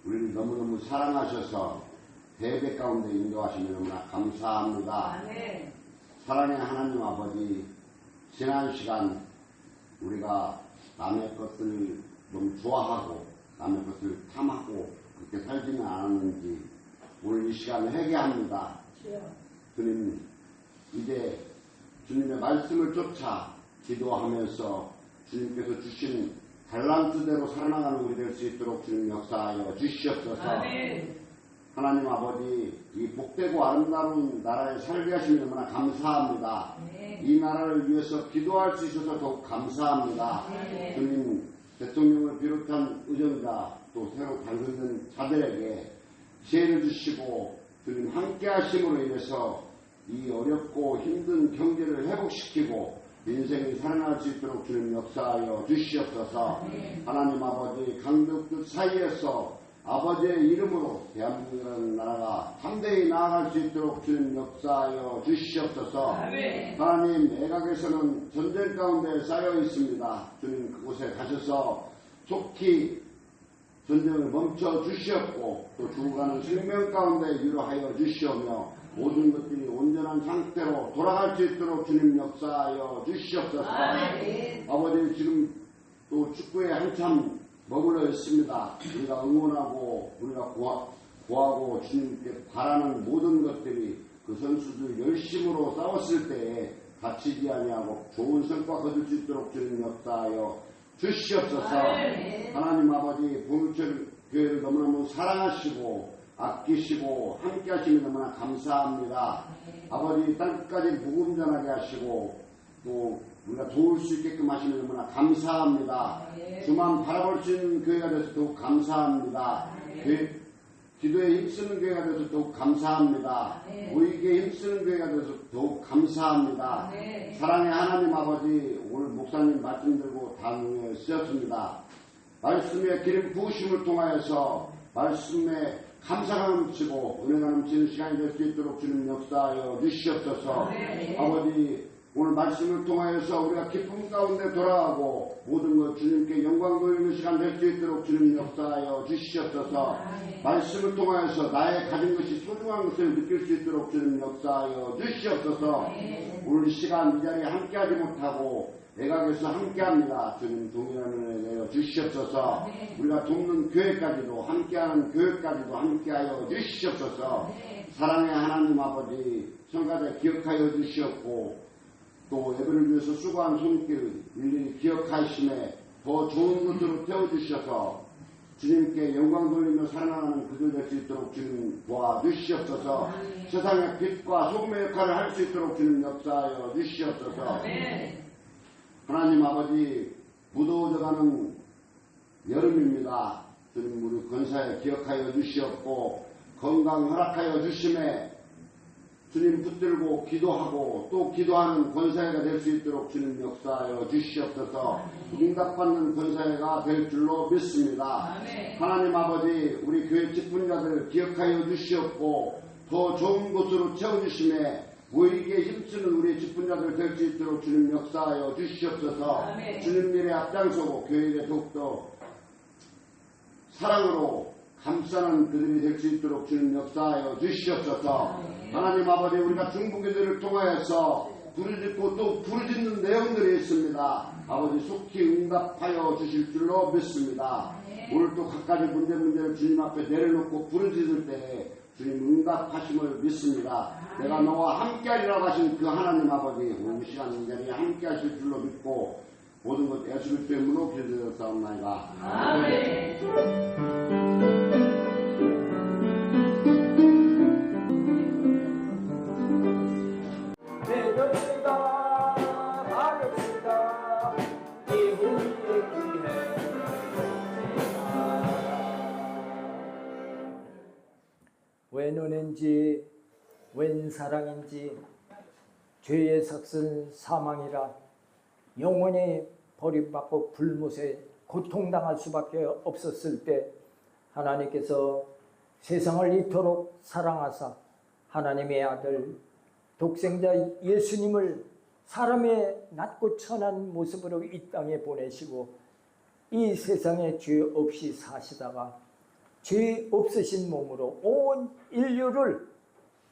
우리를 너무너무 사랑하셔서 대배 가운데 인도하시면 너무나 감사합니다. 아멘. 사랑의 하나님 아버지, 지난 시간 우리가 남의 것을 너무 좋아하고 남의 것을 탐하고 그렇게 살지는 않았는지 오늘 이 시간 회개합니다. 주님, 이제 주님의 말씀을 쫓아 기도하면서 주님께서 주신 달란트대로 살아나가는 우리 될 수 있도록 주님 역사하여 주시옵소서. 아멘. 하나님 아버지, 이 복되고 아름다운 나라에 살게 하시면 너무나 감사합니다. 네. 이 나라를 위해서 기도할 수 있어서 더욱 감사합니다. 네. 주님, 대통령을 비롯한 의정자 또 새로 당선된 자들에게 지혜를 주시고 주님 함께 하심으로 인해서 이 어렵고 힘든 경제를 회복시키고 인생이 살아날 수 있도록 주님 역사하여 주시옵소서. 네. 하나님 아버지, 강덕들 사이에서 아버지의 이름으로 대한민국이라는 나라가 담대히 나아갈 수 있도록 주님 역사하여 주시옵소서. 아멘. 하나님, 애각에서는 전쟁 가운데 쌓여 있습니다. 주님, 그곳에 가셔서 속히 전쟁을 멈춰 주시옵고 또 죽어가는 생명 가운데 위로하여 주시오며 모든 것들이 온전한 상태로 돌아갈 수 있도록 주님 역사하여 주시옵소서. 아멘. 아버지, 지금 또 축구에 한참 머물러 있습니다. 우리가 응원하고 우리가 구하고 주님께 바라는 모든 것들이 그 선수들 열심으로 싸웠을 때에 다치지 아니하고 좋은 성과 거둘 수 있도록 주님 역사하여 주시옵소서. 아멘. 하나님 아버지, 보물철 교회를 너무너무 사랑하시고 아끼시고 함께 하시면 너무나 감사합니다. 아버지, 땅끝까지 복음 전하게 하시고 또 우리가 도울 수 있게끔 하시면 너무나 감사합니다. 주만 바라볼 수 있는 교회가 돼서 더욱 감사합니다. 기도에 힘쓰는 교회가 돼서 더욱 감사합니다. 모이기에 힘쓰는 교회가 돼서 더욱 감사합니다. 사랑의 하나님 아버지, 오늘 목사님 말씀 들고 당에 쓰였습니다. 말씀의 기름 부으심을 통하여서 말씀에 감사가 넘치고 은혜가 넘치는 시간이 될 수 있도록 주님 역사하여 주시옵소서. 아버지, 오늘 말씀을 통하여서 우리가 기쁨 가운데 돌아가고 모든 것 주님께 영광 돌리는 시간 될 수 있도록 주님 역사하여 주시옵소서. 말씀을 통하여서 나의 가진 것이 소중한 것을 느낄 수 있도록 주님 역사하여 주시옵소서. 오늘 이 시간 이 자리에 함께하지 못하고 애각에서 함께합니다. 주님 동일한 은혜 내려 주시옵소서. 우리가 돕는 교회까지도 함께하는 교회까지도 함께하여 주시옵소서. 사랑의 하나님 아버지, 성가대 기억하여 주시옵고 또 예배를 위해서 수고한 손길을 일일이 기억하심에 더 좋은 것으로 태워주셔서 주님께 영광 돌리며 살아나가는 그들 될 수 있도록 주님 도와주시옵소서. 세상의 빛과 소금의 역할을 할 수 있도록 주님 역사하여 주시옵소서. 하나님 아버지, 무더워져가는 여름입니다. 주님, 우리 권사에 기억하여 주시옵고 건강 허락하여 주심에 주님 붙들고 기도하고 또 기도하는 권사회가 될 수 있도록 주님 역사하여 주시옵소서. 응답받는 권사회가 될 줄로 믿습니다. 하나님 아버지, 우리 교회 직분자들 기억하여 주시옵고 더 좋은 곳으로 채워주심에 모이기에 힘쓰는 우리 직분자들 될 수 있도록 주님 역사하여 주시옵소서. 주님 일에 앞장서고 교회 일에 더욱더 사랑으로 감싸는 그들이 될 수 있도록 주님 역사하여 주시옵소서. 하나님 아버지, 우리가 중보기도를 통하여서 부르짖고 또 부르짖는 내용들이 있습니다. 아버지, 속히 응답하여 주실 줄로 믿습니다. 오늘 또 각가지 문제를 주님 앞에 내려놓고 부르짖을 때에 주님 응답하심을 믿습니다. 내가 너와 함께하리라 하신 그 하나님 아버지, 오늘 시간 이 자리에 함께하실 줄로 믿고 모든 것 예수 그리스도의 이름으로 기도드렸사옵나이다. 아멘. 웬 은혜인지 웬 사랑인지 죄의 삭은 사망이라 영원히 버림받고 불못에 고통당할 수밖에 없었을 때 하나님께서 세상을 이토록 사랑하사 하나님의 아들 독생자 예수님을 사람의 낮고 천한 모습으로 이 땅에 보내시고 이 세상에 죄 없이 사시다가 죄 없으신 몸으로 온 인류를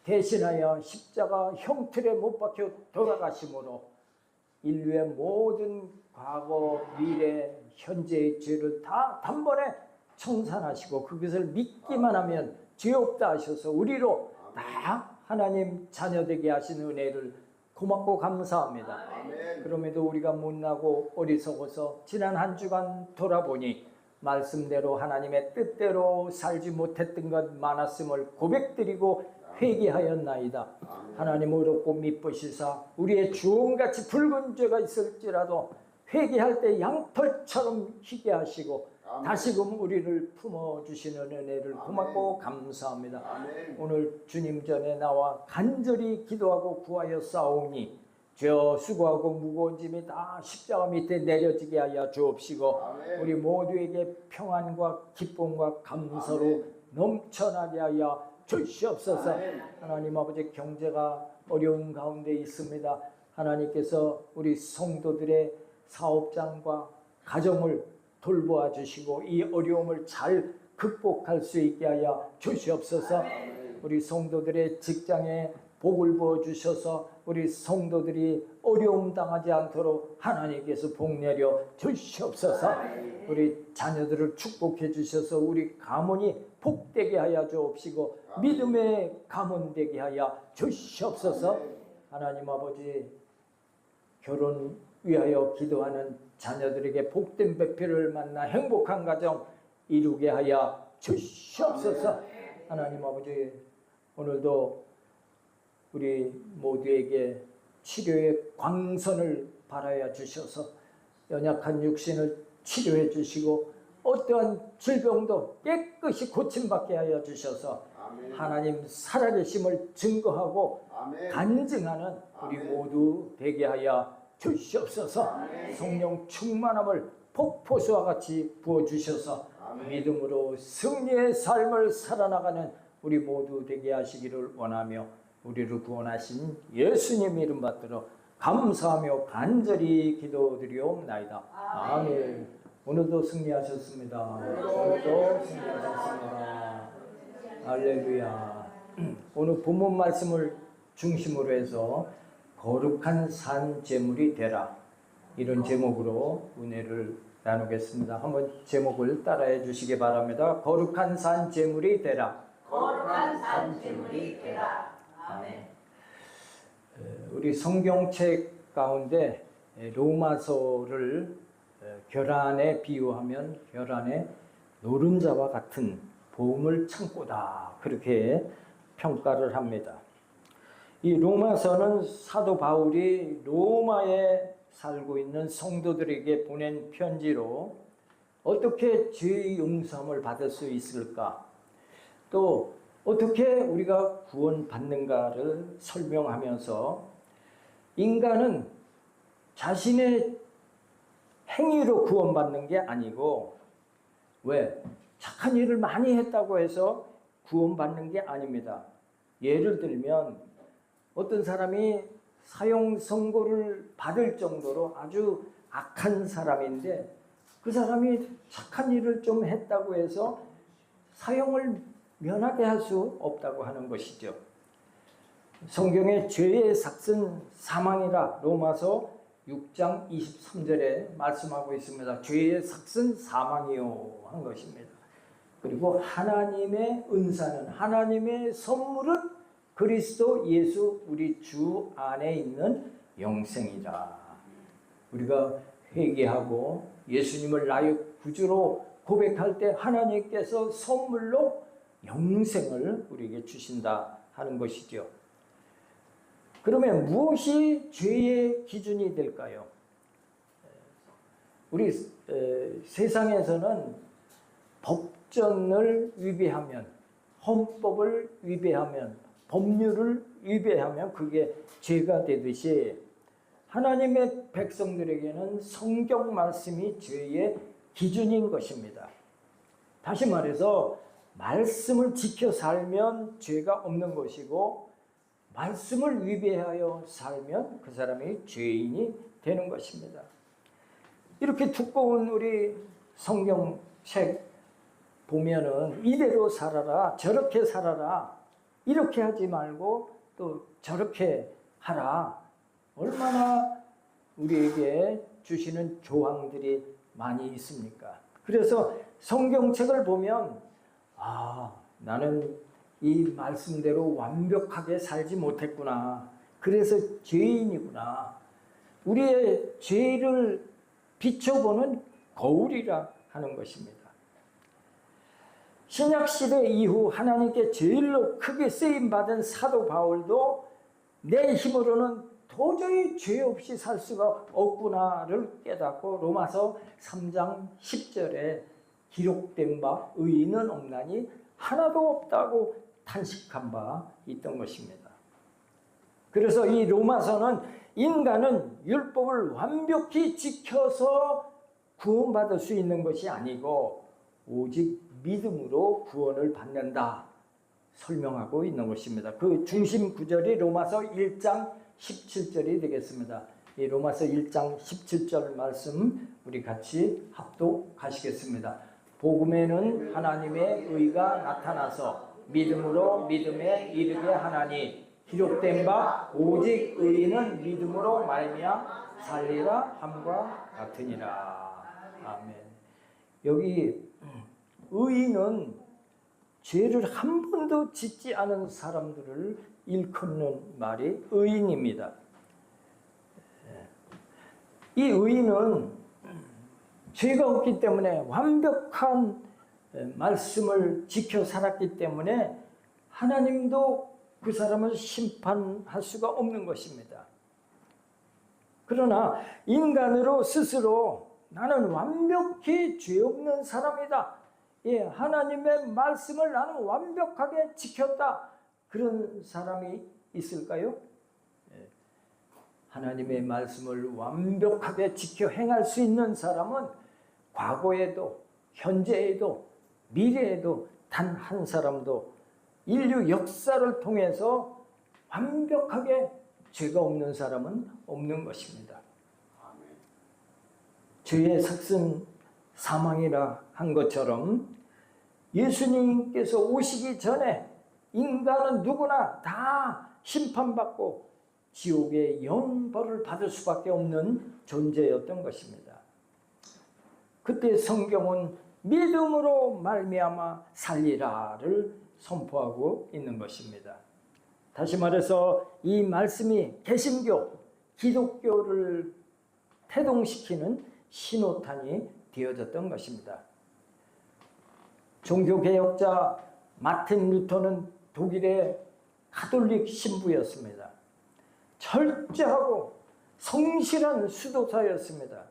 대신하여 십자가 형틀에 못 박혀 돌아가심으로 인류의 모든 과거, 미래, 현재의 죄를 다 단번에 청산하시고 그것을 믿기만 하면 죄 없다 하셔서 우리로 다 하나님 자녀되게 하신 은혜를 고맙고 감사합니다. 그럼에도 우리가 못나고 어리석어서 지난 한 주간 돌아보니 말씀대로 하나님의 뜻대로 살지 못했던 것 많았음을 고백드리고 회개하였나이다. 하나님 어렵고 미쁘시사 우리의 주홍같이 붉은 죄가 있을지라도 회개할 때 양털처럼 희게 하시고 다시금 우리를 품어주시는 은혜를 고맙고 감사합니다. 오늘 주님 전에 나와 간절히 기도하고 구하여 싸우니 저 수고하고 무거운 짐이 다 십자가 밑에 내려지게 하여 주옵시고 우리 모두에게 평안과 기쁨과 감사로 넘쳐나게 하여 주시옵소서. 하나님 아버지 경제가 어려운 가운데 있습니다. 하나님께서 우리 성도들의 사업장과 가정을 돌보아 주시고 이 어려움을 잘 극복할 수 있게 하여 주시옵소서. 우리 성도들의 직장에 복을 부어 주셔서 우리 성도들이 어려움 당하지 않도록 하나님께서 복 내려 주시옵소서. 우리 자녀들을 축복해 주셔서 우리 가문이 복되게 하여 주옵시고 믿음의 가문 되게 하여 주시옵소서. 하나님 아버지 결혼 위하여 기도하는 자녀들에게 복된 배필을 만나 행복한 가정 이루게 하여 주시옵소서. 하나님 아버지 오늘도 우리 모두에게 치료의 광선을 발하여 주셔서 연약한 육신을 치료해 주시고 어떠한 질병도 깨끗이 고침받게 하여 주셔서 하나님 살아계심을 증거하고 간증하는 우리 모두 되게 하여 주시옵소서. 성령 충만함을 폭포수와 같이 부어주셔서 믿음으로 승리의 삶을 살아나가는 우리 모두 되게 하시기를 원하며 우리를 구원하신 예수님 이름 받들어 감사하며 간절히 기도드리옵나이다. 아멘. 오늘도 승리하셨습니다. 오늘도 승리하셨습니다. 할렐루야. 오늘 본문 말씀을 중심으로 해서 거룩한 산 제물이 되라, 이런 제목으로 은혜를 나누겠습니다. 한번 제목을 따라해 주시기 바랍니다. 거룩한 산 제물이 되라. 거룩한 산 제물이 되라. 아멘. 우리 성경책 가운데 로마서를 결안에 비유하면 결안의 노른자와 같은 보물 창고다, 그렇게 평가를 합니다. 이 로마서는 사도 바울이 로마에 살고 있는 성도들에게 보낸 편지로 어떻게 죄의 용서함을 받을 수 있을까, 또 어떻게 우리가 구원받는가를 설명하면서 인간은 자신의 행위로 구원받는 게 아니고, 왜? 착한 일을 많이 했다고 해서 구원받는 게 아닙니다. 예를 들면 어떤 사람이 사형 선고를 받을 정도로 아주 악한 사람인데 그 사람이 착한 일을 좀 했다고 해서 사형을 면하게 할 수 없다고 하는 것이죠. 성경의 죄의 삭은 사망이라 로마서 6장 23절에 말씀하고 있습니다. 죄의 삭은 사망이요 한 것입니다. 그리고 하나님의 은사는, 하나님의 선물은 그리스도 예수 우리 주 안에 있는 영생이다. 우리가 회개하고 예수님을 나의 구주로 고백할 때 하나님께서 선물로 영생을 우리에게 주신다 하는 것이죠. 그러면 무엇이 죄의 기준이 될까요? 우리 세상에서는 법전을 위배하면, 헌법을 위배하면, 법률을 위배하면 그게 죄가 되듯이 하나님의 백성들에게는 성경 말씀이 죄의 기준인 것입니다. 다시 말해서 말씀을 지켜 살면 죄가 없는 것이고, 말씀을 위배하여 살면 그 사람이 죄인이 되는 것입니다. 이렇게 두꺼운 우리 성경책 보면은 이대로 살아라, 저렇게 살아라, 이렇게 하지 말고 또 저렇게 하라. 얼마나 우리에게 주시는 조항들이 많이 있습니까? 그래서 성경책을 보면 나는 이 말씀대로 완벽하게 살지 못했구나. 그래서 죄인이구나. 우리의 죄를 비춰보는 거울이라 하는 것입니다. 신약시대 이후 하나님께 제일로 크게 쓰임받은 사도 바울도 내 힘으로는 도저히 죄 없이 살 수가 없구나를 깨닫고 로마서 3장 10절에 기록된 바 의인은 없나니 하나도 없다고 탄식한 바 있던 것입니다. 그래서 이 로마서는 인간은 율법을 완벽히 지켜서 구원받을 수 있는 것이 아니고 오직 믿음으로 구원을 받는다 설명하고 있는 것입니다. 그 중심 구절이 로마서 1장 17절이 되겠습니다. 이 로마서 1장 17절 말씀 우리 같이 합독하시겠습니다. 복음에는 하나님의 의가 나타나서 믿음으로 믿음에 이르게 하나니 기록된 바 오직 의인은 믿음으로 말미암아 살리라 함과 같으니라. 아멘. 여기 의인은 죄를 한 번도 짓지 않은 사람들을 일컫는 말이 의인입니다. 이 의인은 죄가 없기 때문에 완벽한 말씀을 지켜 살았기 때문에 하나님도 그 사람을 심판할 수가 없는 것입니다. 그러나 인간으로 스스로 나는 완벽히 죄 없는 사람이다. 하나님의 말씀을 나는 완벽하게 지켰다. 그런 사람이 있을까요? 하나님의 말씀을 완벽하게 지켜 행할 수 있는 사람은 과거에도 현재에도 미래에도 단 한 사람도 인류 역사를 통해서 완벽하게 죄가 없는 사람은 없는 것입니다. 죄의 삭슨 사망이라 한 것처럼 예수님께서 오시기 전에 인간은 누구나 다 심판받고 지옥의 영벌을 받을 수밖에 없는 존재였던 것입니다. 그때 성경은 믿음으로 말미암아 살리라를 선포하고 있는 것입니다. 다시 말해서 이 말씀이 개신교, 기독교를 태동시키는 신호탄이 되어졌던 것입니다. 종교개혁자 마틴 루터는 독일의 가톨릭 신부였습니다. 철저하고 성실한 수도사였습니다.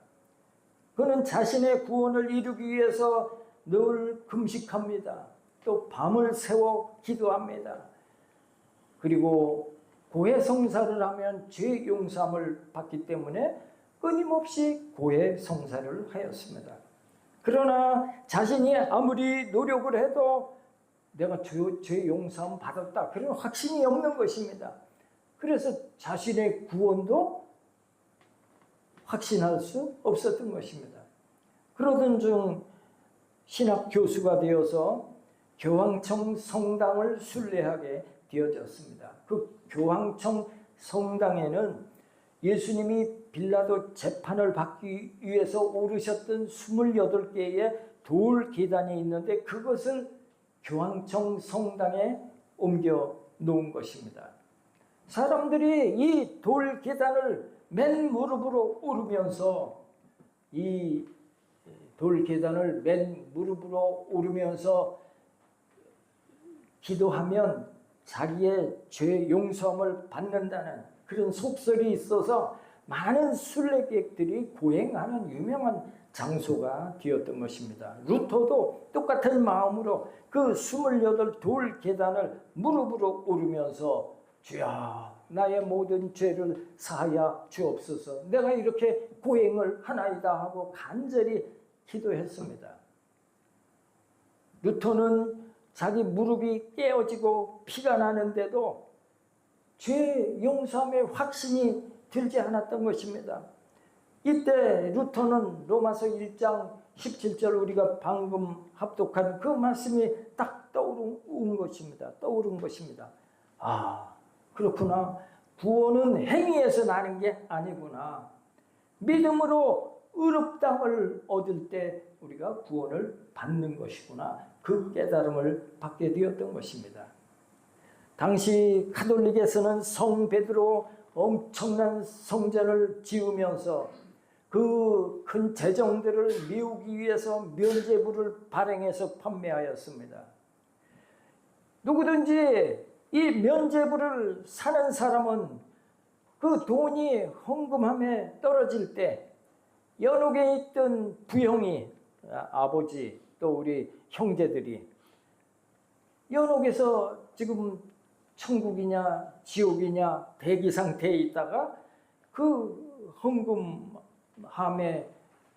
그는 자신의 구원을 이루기 위해서 늘 금식합니다. 또 밤을 새워 기도합니다. 그리고 고해성사를 하면 죄 용서함을 받기 때문에 끊임없이 고해성사를 하였습니다. 그러나 자신이 아무리 노력을 해도 내가 죄 용서함 받았다 그런 확신이 없는 것입니다. 그래서 자신의 구원도 확신할 수 없었던 것입니다. 그러던 중 신학 교수가 되어서 교황청 성당을 순례하게 되어졌습니다. 그 교황청 성당에는 예수님이 빌라도 재판을 받기 위해서 오르셨던 28개의 돌 계단이 있는데 그것을 교황청 성당에 옮겨 놓은 것입니다. 사람들이 이 돌 계단을 맨 무릎으로 오르면서 이 돌 계단을 맨 무릎으로 오르면서 기도하면 자기의 죄 용서함을 받는다는 그런 속설이 있어서 많은 순례객들이 고행하는 유명한 장소가 되었던 것입니다. 루터도 똑같은 마음으로 그 28돌 계단을 무릎으로 오르면서 주야 나의 모든 죄를 사하여 주옵소서 내가 이렇게 고행을 하나이다 하고 간절히 기도했습니다. 루터는 자기 무릎이 깨어지고 피가 나는데도 죄 용서함의 확신이 들지 않았던 것입니다. 이때 루터는 로마서 1장 17절 우리가 방금 합독한 그 말씀이 딱 떠오른 것입니다. 아, 그렇구나. 구원은 행위에서 나는 게 아니구나. 믿음으로 의롭다함을 얻을 때 우리가 구원을 받는 것이구나. 그 깨달음을 받게 되었던 것입니다. 당시 가톨릭에서는 성 베드로 엄청난 성전을 지으면서 그 큰 재정들을 메우기 위해서 면죄부를 발행해서 판매하였습니다. 누구든지 이 면죄부를 사는 사람은 그 돈이 헌금함에 떨어질 때 연옥에 있던 부형이, 아버지 또 우리 형제들이 연옥에서 지금 천국이냐 지옥이냐 대기 상태에 있다가 그 헌금함에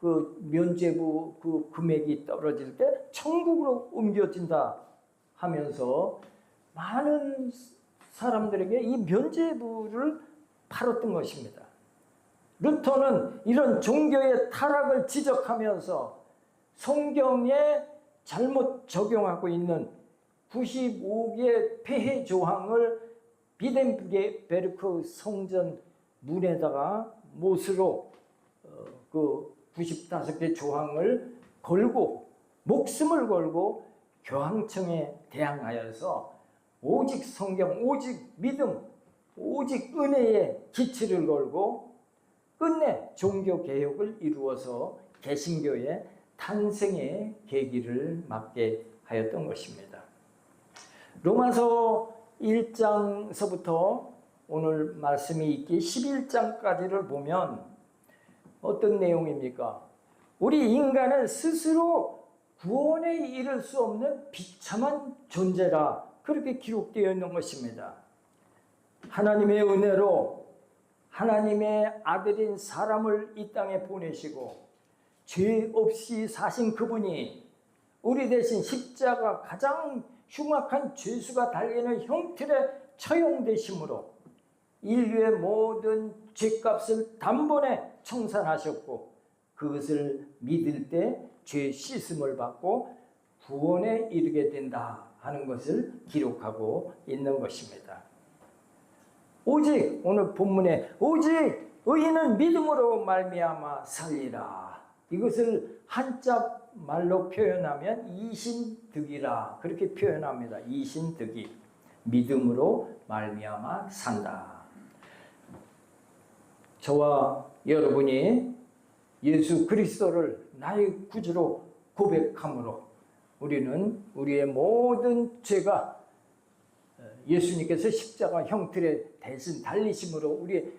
그 면죄부 그 금액이 떨어질 때 천국으로 옮겨진다 하면서 많은 사람들에게 이 면죄부를 팔았던 것입니다. 루터는 이런 종교의 타락을 지적하면서 성경에 잘못 적용하고 있는 95개의 폐해 조항을 비덴베르크 성전 문에다가 못으로 그 95개 조항을 걸고 목숨을 걸고 교황청에 대항하여서 오직 성경, 오직 믿음, 오직 은혜의 기치를 걸고 끝내 종교개혁을 이루어서 개신교의 탄생의 계기를 맞게 하였던 것입니다. 로마서 1장서부터 오늘 말씀이 있기 11장까지를 보면 어떤 내용입니까? 우리 인간은 스스로 구원에 이를 수 없는 비참한 존재라 그렇게 기록되어 있는 것입니다. 하나님의 은혜로 하나님의 아들인 사람을 이 땅에 보내시고 죄 없이 사신 그분이 우리 대신 십자가 가장 흉악한 죄수가 달리는 형틀에 처형되심으로 인류의 모든 죄값을 단번에 청산하셨고 그것을 믿을 때 죄 씻음을 받고 구원에 이르게 된다 하는 것을 기록하고 있는 것입니다. 오직 오늘 본문에 오직 의인은 믿음으로 말미암아 살리라. 이것을 한자 말로 표현하면 이신득이라 그렇게 표현합니다. 이신득이 믿음으로 말미암아 산다. 저와 여러분이 예수 그리스도를 나의 구주로 고백함으로 우리는 우리의 모든 죄가 예수님께서 십자가 형틀에 대신 달리심으로 우리의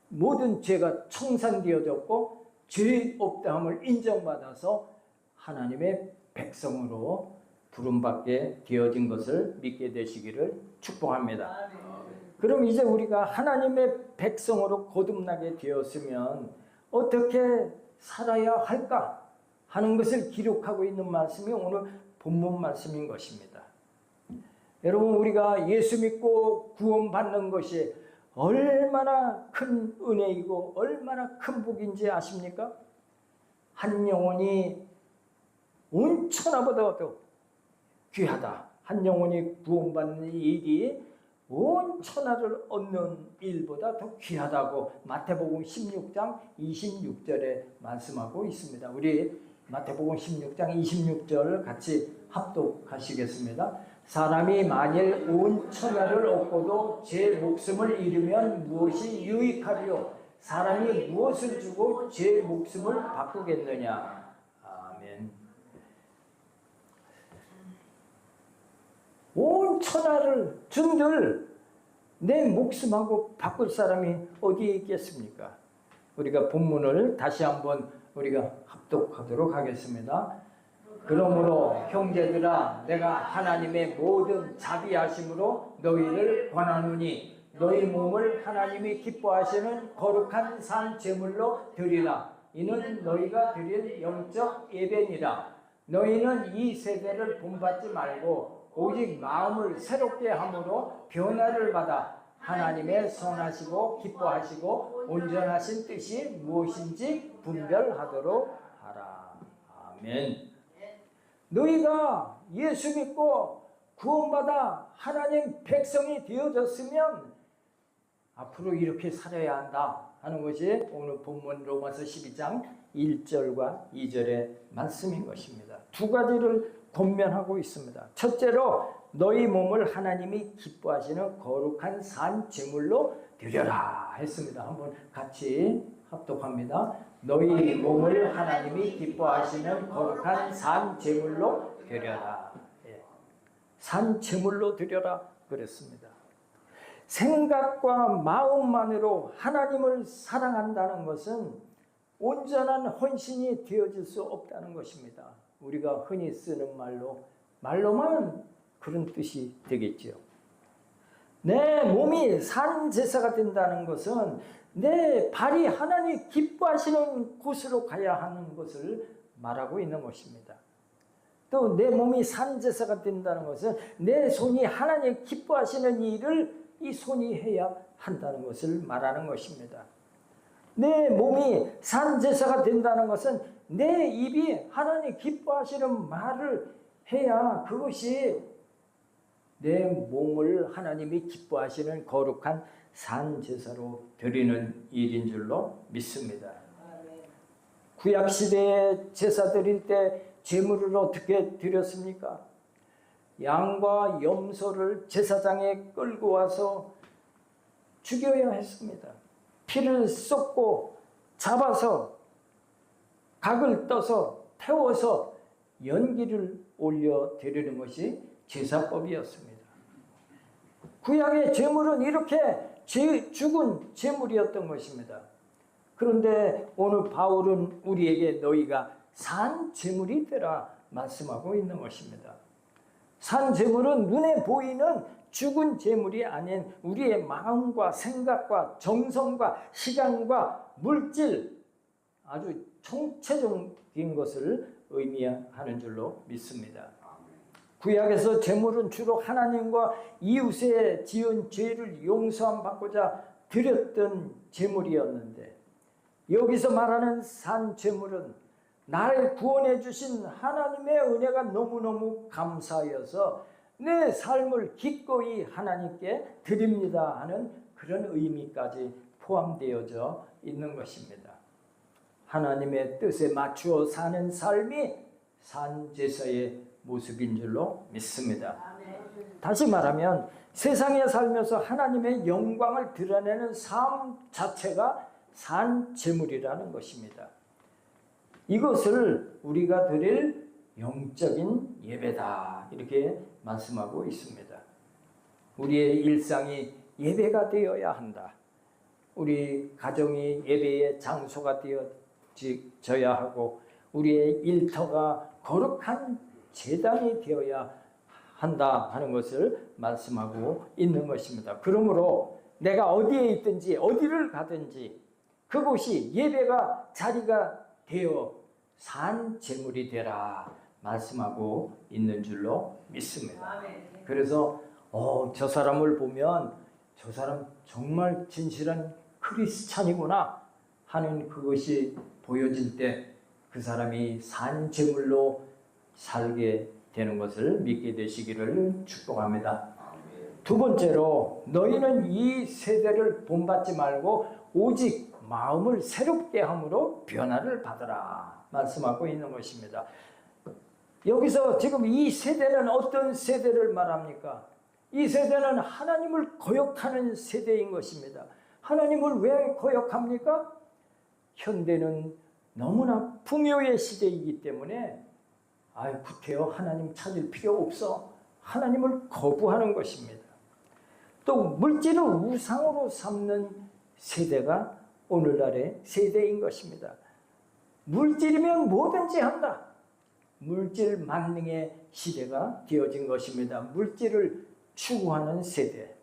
모든 죄가 청산되어졌고 죄 없다함을 인정받아서 하나님의 백성으로 부름받게 되어진 것을 믿게 되시기를 축복합니다. 그럼 이제 우리가 하나님의 백성으로 거듭나게 되었으면 어떻게 살아야 할까 하는 것을 기록하고 있는 말씀이 오늘 본문 말씀인 것입니다. 여러분, 우리가 예수 믿고 구원받는 것이 얼마나 큰 은혜이고 얼마나 큰 복인지 아십니까? 한 영혼이 온 천하보다도 귀하다. 한 영혼이 구원받는 일이 온 천하를 얻는 일보다 더 귀하다고 마태복음 16장 26절에 말씀하고 있습니다. 우리 마태복음 16장 26절 같이 합독하시겠습니다. 사람이 만일 온 천하를 얻고도 제 목숨을 잃으면 무엇이 유익하리요? 사람이 무엇을 주고 제 목숨을 바꾸겠느냐? 아멘. 온 천하를 준들 내 목숨하고 바꿀 사람이 어디에 있겠습니까? 우리가 본문을 다시 한번 우리가 합독하도록 하겠습니다. 그러므로 형제들아 내가 하나님의 모든 자비하심으로 너희를 권하노니 너희 몸을 하나님이 기뻐하시는 거룩한 산 제물로 드리라. 이는 너희가 드릴 영적 예배니라. 너희는 이 세대를 본받지 말고 오직 마음을 새롭게 함으로 변화를 받아 하나님의 선하시고 기뻐하시고 온전하신 뜻이 무엇인지 분별하도록 하라. 아멘. 아멘. 너희가 예수 믿고 구원받아 하나님 백성이 되어졌으면 앞으로 이렇게 살아야 한다 하는 것이 오늘 본문 로마서 12장 1절과 2절의 말씀인 것입니다. 두 가지를 권면하고 있습니다. 첫째로 너희 몸을 하나님이 기뻐하시는 거룩한 산 제물로 드려라 했습니다. 한번 같이 합독합니다. 너희 몸을 하나님이 기뻐하시는 거룩한 산 제물로 드려라. 산 제물로 드려라 그랬습니다. 생각과 마음만으로 하나님을 사랑한다는 것은 온전한 헌신이 되어질 수 없다는 것입니다. 우리가 흔히 쓰는 말로만 그런 뜻이 되겠지요. 내 몸이 산 제사가 된다는 것은 내 발이 하나님 기뻐하시는 곳으로 가야 하는 것을 말하고 있는 것입니다. 또 내 몸이 산 제사가 된다는 것은 내 손이 하나님 기뻐하시는 일을 이 손이 해야 한다는 것을 말하는 것입니다. 내 몸이 산 제사가 된다는 것은 내 입이 하나님 기뻐하시는 말을 해야 그것이 내 몸을 하나님이 기뻐하시는 거룩한 산 제사로 드리는 일인 줄로 믿습니다. 구약 시대에 제사 드릴 때 제물을 어떻게 드렸습니까? 양과 염소를 제사장에 끌고 와서 죽여야 했습니다. 피를 쏟고 잡아서 각을 떠서 태워서 연기를 올려 드리는 것이 제사법이었습니다. 구약의 제물은 이렇게 죽은 제물이었던 것입니다. 그런데 오늘 바울은 우리에게 너희가 산 제물이 되라 말씀하고 있는 것입니다. 산 제물은 눈에 보이는 죽은 제물이 아닌 우리의 마음과 생각과 정성과 시간과 물질, 아주 총체적인 것을 의미하는 줄로 믿습니다. 구약에서 제물은 주로 하나님과 이웃에 지은 죄를 용서함 받고자 드렸던 제물이었는데, 여기서 말하는 산 제물은 나를 구원해 주신 하나님의 은혜가 너무너무 감사하여서 내 삶을 기꺼이 하나님께 드립니다 하는 그런 의미까지 포함되어져 있는 것입니다. 하나님의 뜻에 맞추어 사는 삶이 산 제사의 모습인 줄로 믿습니다. 다시 말하면 세상에 살면서 하나님의 영광을 드러내는 삶 자체가 산 제물이라는 것입니다. 이것을 우리가 드릴 영적인 예배다 이렇게 말씀하고 있습니다. 우리의 일상이 예배가 되어야 한다. 우리 가정이 예배의 장소가 되어져야 하고 우리의 일터가 거룩한 제단이 되어야 한다 하는 것을 말씀하고 있는 것입니다. 그러므로 내가 어디에 있든지 어디를 가든지 그곳이 예배가 자리가 되어 산 제물이 되라 말씀하고 있는 줄로 믿습니다. 그래서 저 사람을 보면 저 사람 정말 진실한 크리스찬이구나 하는 그것이 보여질 때 그 사람이 산 제물로 살게 되는 것을 믿게 되시기를 축복합니다. 두 번째로 너희는 이 세대를 본받지 말고 오직 마음을 새롭게 함으로 변화를 받으라 말씀하고 있는 것입니다. 여기서 지금 이 세대는 어떤 세대를 말합니까? 이 세대는 하나님을 거역하는 세대인 것입니다. 하나님을 왜 거역합니까? 현대는 너무나 풍요의 시대이기 때문에 구태여 하나님 찾을 필요 없어 하나님을 거부하는 것입니다. 또 물질을 우상으로 삼는 세대가 오늘날의 세대인 것입니다. 물질이면 뭐든지 한다. 물질 만능의 시대가 되어진 것입니다. 물질을 추구하는 세대.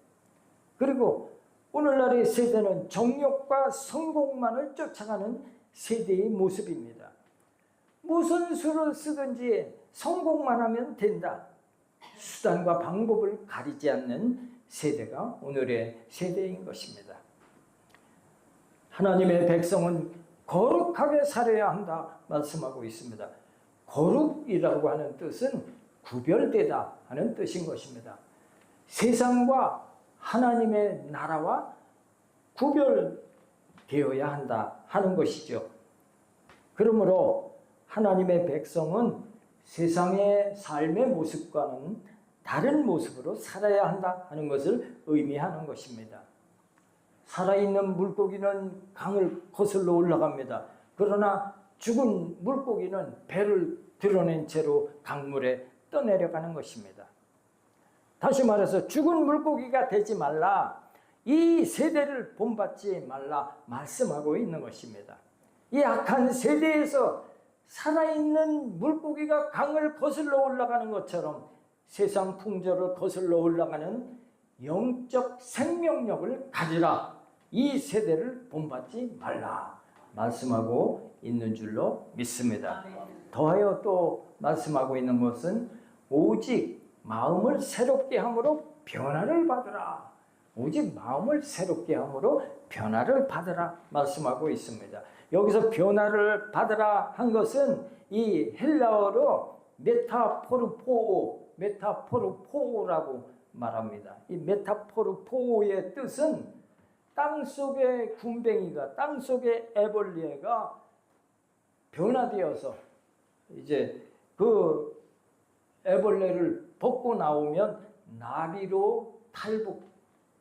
그리고 오늘날의 세대는 정욕과 성공만을 쫓아가는 세대의 모습입니다. 무슨 수를 쓰든지 성공만 하면 된다. 수단과 방법을 가리지 않는 세대가 오늘의 세대인 것입니다. 하나님의 백성은 거룩하게 살아야 한다 말씀하고 있습니다. 거룩이라고 하는 뜻은 구별되다 하는 뜻인 것입니다. 세상과 하나님의 나라와 구별되어야 한다 하는 것이죠. 그러므로 하나님의 백성은 세상의 삶의 모습과는 다른 모습으로 살아야 한다 하는 것을 의미하는 것입니다. 살아있는 물고기는 강을 거슬러 올라갑니다. 그러나 죽은 물고기는 배를 드러낸 채로 강물에 떠내려가는 것입니다. 다시 말해서 죽은 물고기가 되지 말라, 이 세대를 본받지 말라 말씀하고 있는 것입니다. 이 악한 세대에서 살아있는 물고기가 강을 거슬러 올라가는 것처럼 세상 풍조를 거슬러 올라가는 영적 생명력을 가지라, 이 세대를 본받지 말라 말씀하고 있는 줄로 믿습니다. 더하여 또 말씀하고 있는 것은 오직 마음을 새롭게 함으로 변화를 받으라, 오직 마음을 새롭게 함으로 변화를 받으라 말씀하고 있습니다. 여기서 변화를 받으라 한 것은 이 헬라어로 메타포르포라고 말합니다. 이 메타포르포의 뜻은 땅속의 군뱅이가, 땅속의 애벌레가 변화되어서 이제 그 애벌레를 벗고 나오면 나비로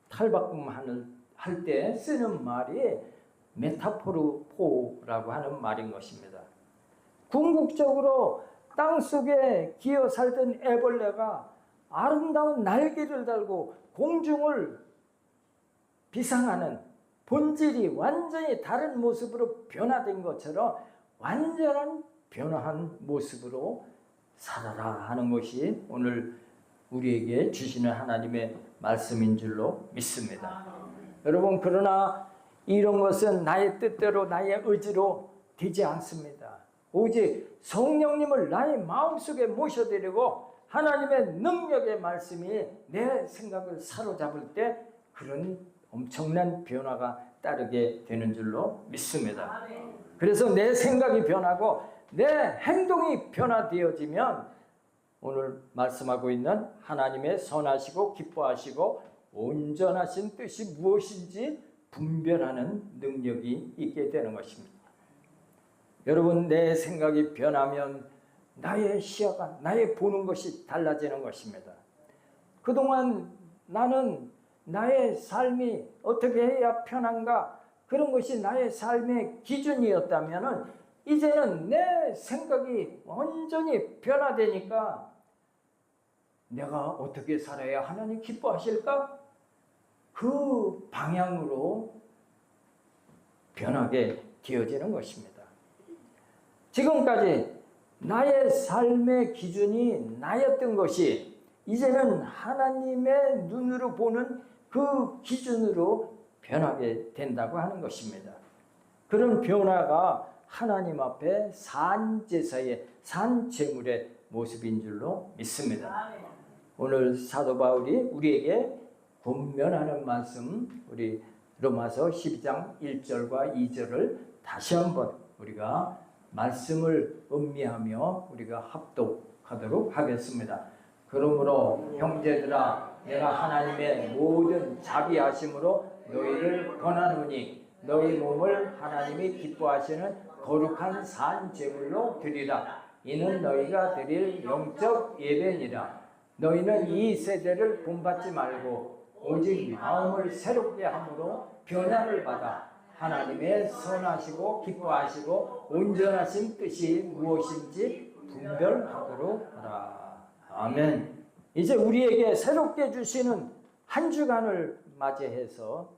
탈바꿈할 때 쓰는 말이 메타포르포라고 하는 말인 것입니다. 궁극적으로 땅속에 기어 살던 애벌레가 아름다운 날개를 달고 공중을 비상하는 본질이 완전히 다른 모습으로 변화된 것처럼 완전한 변화한 모습으로 살아라 하는 것이 오늘 우리에게 주시는 하나님의 말씀인 줄로 믿습니다. 여러분, 그러나 이런 것은 나의 뜻대로 나의 의지로 되지 않습니다. 오직 성령님을 나의 마음속에 모셔드리고 하나님의 능력의 말씀이 내 생각을 사로잡을 때 그런 엄청난 변화가 따르게 되는 줄로 믿습니다. 그래서 내 생각이 변하고 내 행동이 변화되어지면 오늘 말씀하고 있는 하나님의 선하시고 기뻐하시고 온전하신 뜻이 무엇인지 분별하는 능력이 있게 되는 것입니다. 여러분, 내 생각이 변하면 나의 시야가, 나의 보는 것이 달라지는 것입니다. 그동안 나는 나의 삶이 어떻게 해야 편한가, 그런 것이 나의 삶의 기준이었다면 이제는 내 생각이 완전히 변화되니까 내가 어떻게 살아야 하나님 기뻐하실까? 그 방향으로 변하게 되어지는 것입니다. 지금까지 나의 삶의 기준이 나였던 것이 이제는 하나님의 눈으로 보는 그 기준으로 변하게 된다고 하는 것입니다. 그런 변화가 하나님 앞에 산 제사의 산 제물의 모습인 줄로 믿습니다. 오늘 사도 바울이 우리에게 권면하는 말씀, 우리 로마서 12장 1절과 2절을 다시 한번 우리가 말씀을 음미하며 우리가 합독하도록 하겠습니다. 그러므로 형제들아, 내가 하나님의 모든 자비하심으로 너희를 권하노니 너희 몸을 하나님이 기뻐하시는 거룩한 산 제물로 드리라. 이는 너희가 드릴 영적 예배니라. 너희는 이 세대를 본받지 말고 오직 마음을 새롭게 함으로 변화를 받아 하나님의 선하시고 기뻐하시고 온전하신 뜻이 무엇인지 분별하도록 하라. 아멘. 이제 우리에게 새롭게 주시는 한 주간을 맞이해서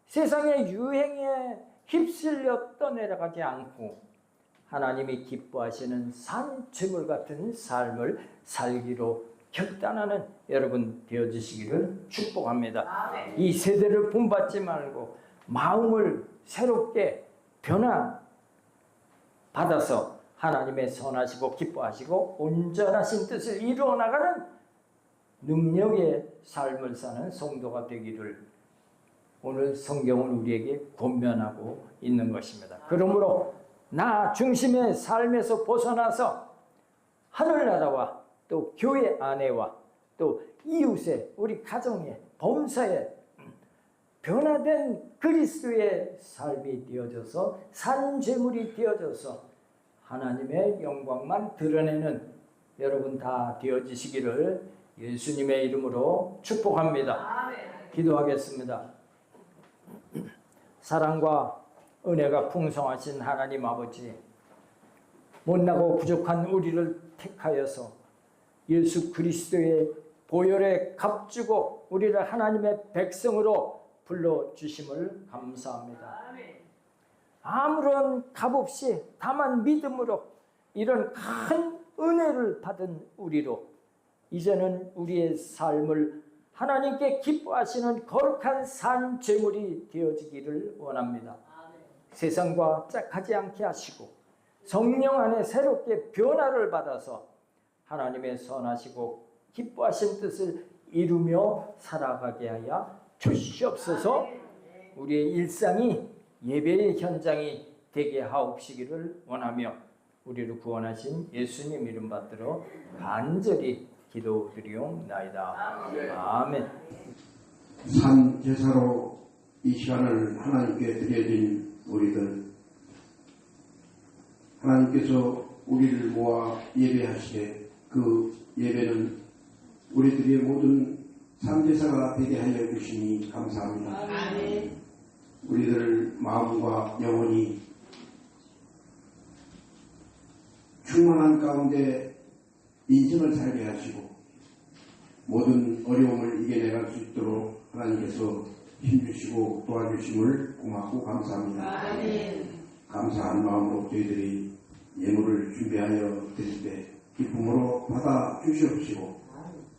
세상의 유행에 휩쓸려 떠내려가지 않고 하나님이 기뻐하시는 산 제물 같은 삶을 살기로 결단하는 여러분 되어주시기를 축복합니다. 이 세대를 본받지 말고 마음을 새롭게 변화받아서 하나님의 선하시고 기뻐하시고 온전하신 뜻을 이루어 나가는 능력의 삶을 사는 성도가 되기를 오늘 성경은 우리에게 권면하고 있는 것입니다. 그러므로 나 중심의 삶에서 벗어나서 하늘나라와 또 교회 안에와 또 이웃에 우리 가정에 범사에 변화된 그리스도의 삶이 되어져서 산 제물이 되어져서 하나님의 영광만 드러내는 여러분 다 되어지시기를 예수님의 이름으로 축복합니다. 기도하겠습니다. 사랑과 은혜가 풍성하신 하나님 아버지, 못나고 부족한 우리를 택하여서 예수 그리스도의 보혈에 값주고 우리를 하나님의 백성으로 불러주심을 감사합니다. 아무런 값 없이 다만 믿음으로 이런 큰 은혜를 받은 우리로 이제는 우리의 삶을 하나님께 기뻐하시는 거룩한 산 제물이 되어지기를 원합니다. 세상과 짝하지 않게 하시고 성령 안에 새롭게 변화를 받아서 하나님의 선하시고 기뻐하신 뜻을 이루며 살아가게 하여 주시옵소서. 우리의 일상이 예배의 현장이 되게 하옵시기를 원하며 우리를 구원하신 예수님 이름 받들어 간절히 기도드리옵나이다. 아멘. 산 제사로 이 시간을 하나님께 드려진 우리들, 하나님께서 우리를 모아 예배하시되 그 예배는 우리들의 모든 산 제사가 되게 하여 주시니 감사합니다. 우리들 마음과 영혼이 충만한 가운데 인생을 살게 하시고 모든 어려움을 이겨내갈 수 있도록 하나님께서 힘주시고 도와주심을 고맙고 감사합니다. 감사한 마음으로 저희들이 예물을 준비하여 드릴 때 기쁨으로 받아 주시옵시고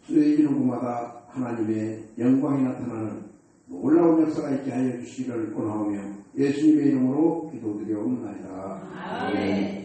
쓰여지는 곳마다 하나님의 영광이 나타나는 놀라운 역사가 있게 하여 주시기를 원하오며 예수님의 이름으로 기도드리옵나이다. 아멘.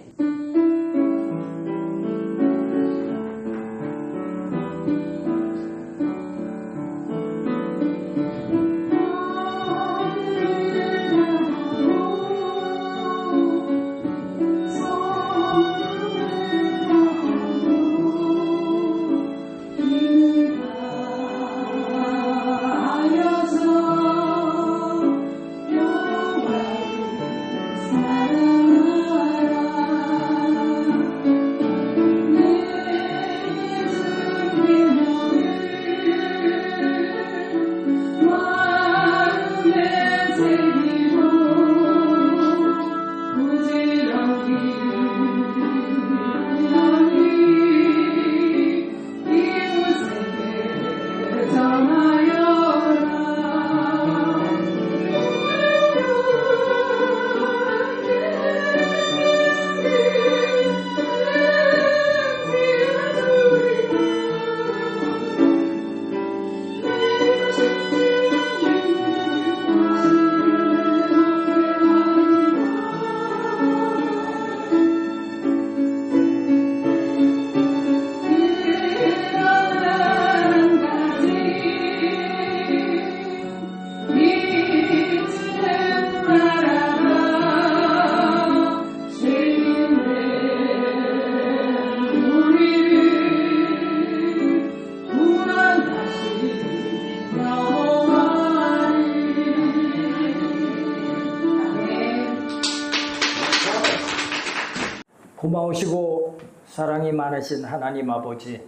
고마우시고 사랑이 많으신 하나님 아버지,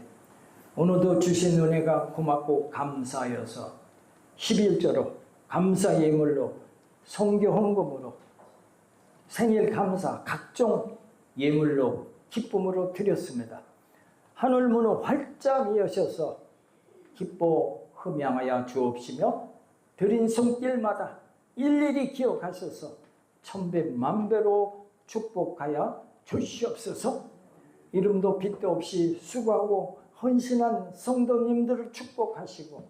오늘도 주신 은혜가 고맙고 감사하여서 11조로 감사 예물로 성교 헌금으로 생일 감사 각종 예물로 기쁨으로 드렸습니다. 하늘 문을 활짝 여셔서 기뻐 흠양하여 주옵시며 드린 손길마다 일일이 기억하셔서 천배 만배로 축복하여 주시옵소서. 이름도 빛도 없이 수고하고 헌신한 성도님들을 축복하시고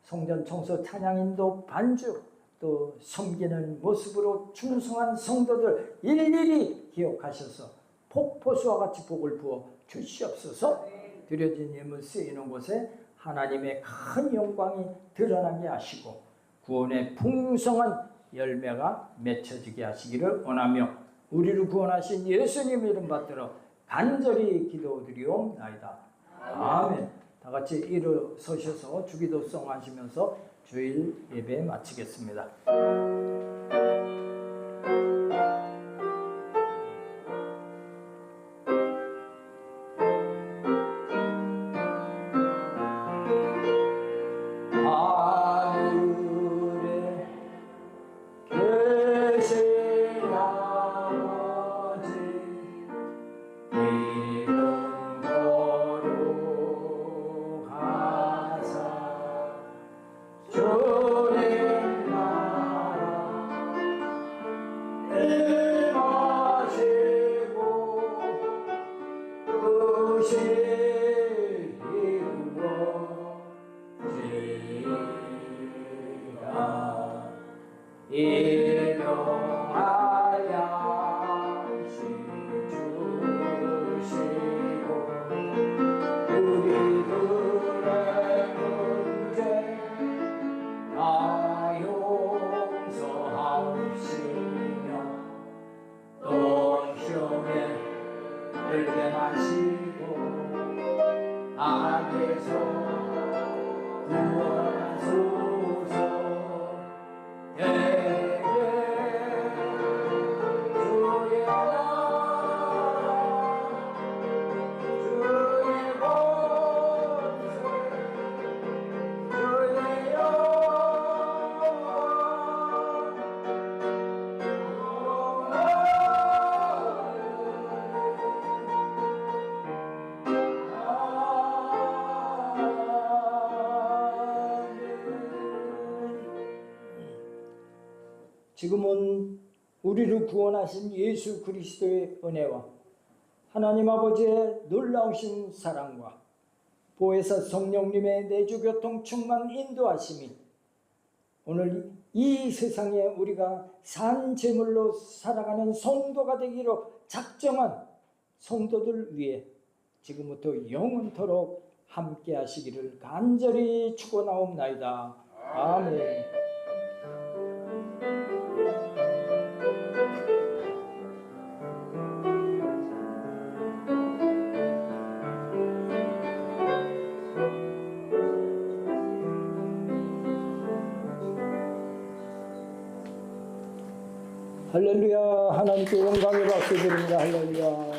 성전 청소 찬양인도 반주 또 섬기는 모습으로 충성한 성도들 일일이 기억하셔서 폭포수와 같이 복을 부어 주시옵소서. 드려진 예물 쓰이는 곳에 하나님의 큰 영광이 드러나게 하시고 구원의 풍성한 열매가 맺혀지게 하시기를 원하며 우리를 구원하신 예수님 이름 받들어 간절히 기도드리옵나이다. 아멘. 다 같이 일어서셔서 주기도송 하시면서 주일 예배 마치겠습니다. 지금은 우리를 구원하신 예수 그리스도의 은혜와 하나님 아버지의 놀라우신 사랑과 보혜사 성령님의 내주교통 충만 인도하심이 오늘 이 세상에 우리가 산 제물로 살아가는 성도가 되기로 작정한 성도들 위해 지금부터 영원토록 함께 하시기를 간절히 축원하옵나이다. 아멘. 할렐루야. 하나님께 영광의 박수 드립니다. 할렐루야.